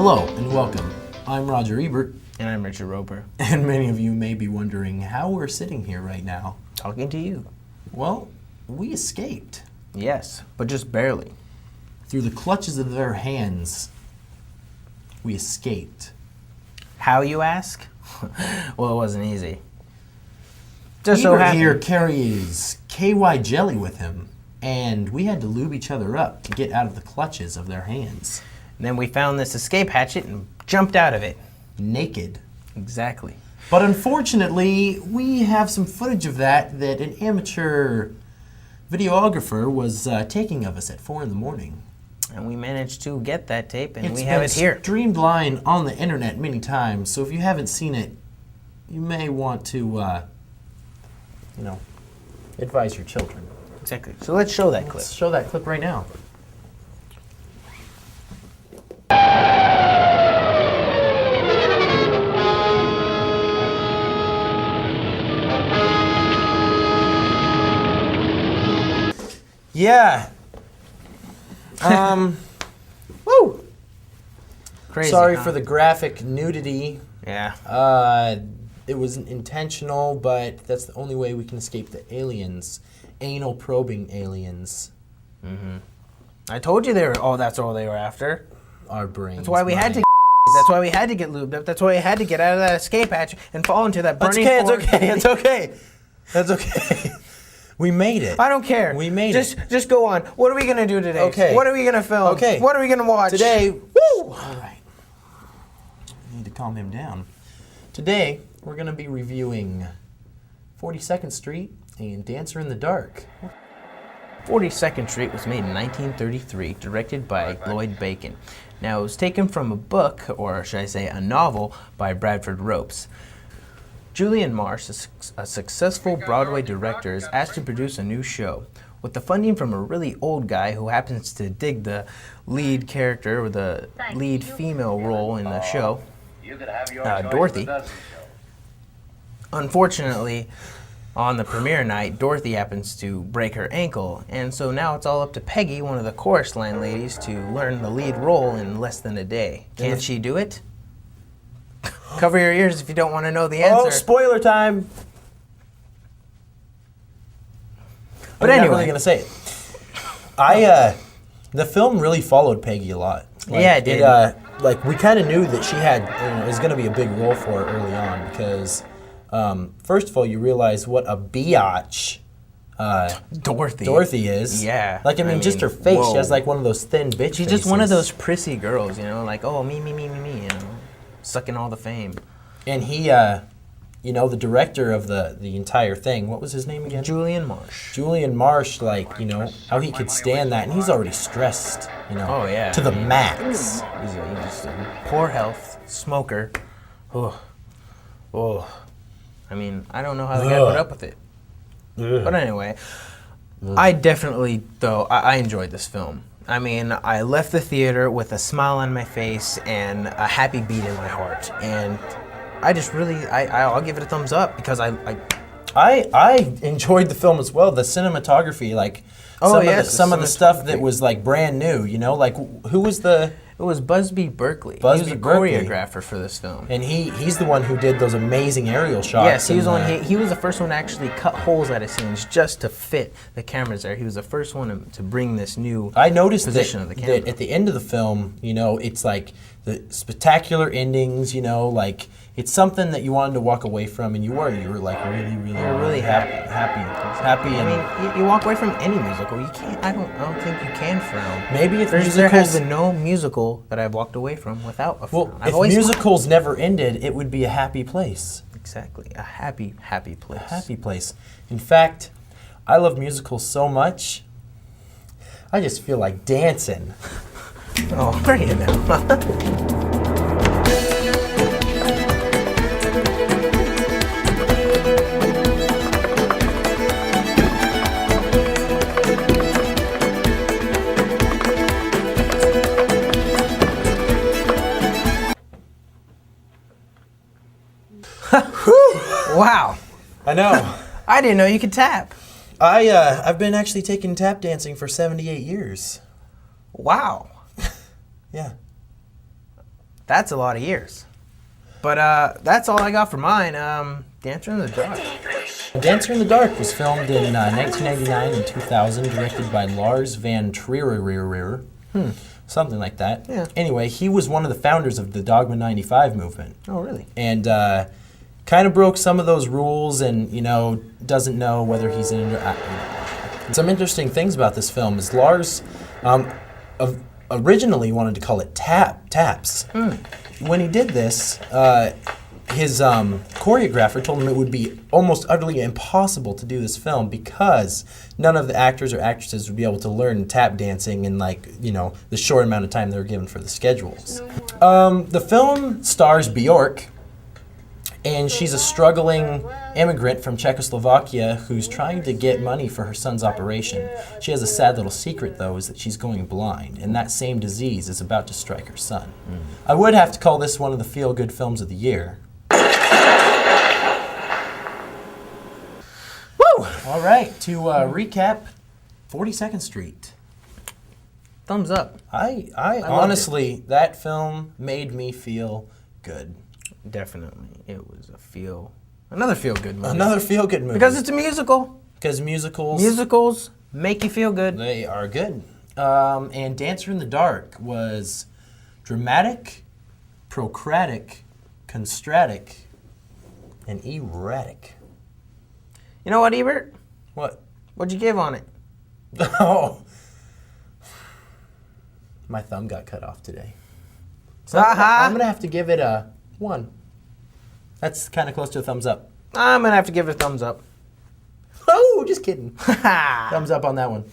Hello and welcome. I'm Roger Ebert. And I'm Richard Roeper. And many of you may be wondering how we're sitting here right now. Talking to you. Well, we escaped. Yes, but just barely. Through the clutches of their hands, we escaped. How, you ask? Well, it wasn't easy. Just Ebert so happened here carries KY jelly with him, and we had to lube each other up to get out of the clutches of their hands. And then we found this escape hatchet and jumped out of it. Naked. Exactly. But unfortunately, we have some footage of that an amateur videographer was taking of us at 4 in the morning. And we managed to get that tape, and It's we have been it here. streamed live on the internet many times, so if you haven't seen it, you may want to, advise your children. Exactly. So let's show that clip. Let's show that clip right now. Yeah. Woo! Crazy, Sorry huh? for the graphic nudity. Yeah. It wasn't intentional, but that's the only way we can escape the aliens. Anal probing aliens. Mm-hmm. I told you they were. Oh, that's all they were after. Our brains. That's why we had to. That's why we had to get lubed up. That's why we had to get out of that escape hatch and fall into that burning. It's okay. It's okay. That's okay. We made it. I don't care. We made it. Just go on. What are we gonna do today? Okay. What are we gonna film? Okay. What are we gonna watch Today? Woo! All right. I need to calm him down. Today we're gonna be reviewing 42nd Street and Dancer in the Dark. 42nd Street was made in 1933, directed by Lloyd Bacon. Now, it was taken from a book, or should I say a novel, by Bradford Ropes. Julian Marsh, a successful Broadway director, is asked to produce a new show. With the funding from a really old guy who happens to dig the lead character, or the lead female role in the show, Dorothy. Unfortunately, on the premiere night, Dorothy happens to break her ankle, and so now it's all up to Peggy, one of the chorus line ladies, to learn the lead role in less than a day. Can she do it? Cover your ears if you don't want to know the answer. Oh, spoiler time! But I'm anyway, not really gonna say it. The film really followed Peggy a lot. Yeah, it did. We kind of knew that she had was going to be a big role for her early on because, first of all, you realize what a biatch Dorothy is. Yeah. I mean, just her face. Whoa. She has like one of those thin bitch She's just one of those prissy girls, like, oh, me, sucking all the fame. And he, the director of the entire thing, what was his name again? Julian Marsh. Julian Marsh, how he could stand that, and he's already stressed, Oh, yeah. to the max. He's just a poor health, smoker. Oh. I mean, I don't know how the guy put up with it. But anyway, I definitely, though, I enjoyed this film. I mean, I left the theater with a smile on my face and a happy beat in my heart. And I just really, I'll give it a thumbs up because I enjoyed the film as well. The cinematography, some of the stuff that was brand new. Who was the? It was Busby Berkeley. He was the choreographer for this film. And he's the one who did those amazing aerial shots. Yes, he was the first one to actually cut holes out of scenes just to fit the cameras there. He was the first one to bring this new position of the camera. That at the end of the film, it's like the spectacular endings, it's something that you wanted to walk away from, and you were really happy. I mean, you walk away from any musical, you can't. I don't think you can frown. Maybe if there has been no musical that I've walked away from without a frown. Well, if musicals never ended, it would be a happy place. Exactly, a happy place. A happy place. In fact, I love musicals so much, I just feel like dancing. Oh, are you now? Wow. I know. I didn't know you could tap. I've been actually taking tap dancing for 78 years. Wow. Yeah. That's a lot of years. But that's all I got for mine. Dancer in the Dark. Dancer in the Dark was filmed in 1999 and 2000, directed by Lars van Trier. Something like that. Yeah. Anyway, he was one of the founders of the Dogma 95 movement. Oh, really? And kind of broke some of those rules and, doesn't know whether he's in it or out. Some interesting things about this film is Lars originally wanted to call it Taps. When he did this, his choreographer told him it would be almost utterly impossible to do this film because none of the actors or actresses would be able to learn tap dancing in the short amount of time they were given for the schedules. The film stars Bjork, and she's a struggling immigrant from Czechoslovakia who's trying to get money for her son's operation. She has a sad little secret, though, is that she's going blind, and that same disease is about to strike her son. I would have to call this one of the feel-good films of the year. Woo! All right, to recap, 42nd Street. Thumbs up. I honestly, that film made me feel good. Definitely. It was another feel-good movie. Another feel-good movie. Because it's a musical. Because Musicals make you feel good. They are good. And Dancer in the Dark was dramatic, procratic, constratic, and erratic. You know what, Ebert? What? What'd you give on it? Oh. My thumb got cut off today. So I'm going to have to give it a 1. That's kind of close to a thumbs up. I'm going to have to give it a thumbs up. Oh, just kidding. Thumbs up on that one.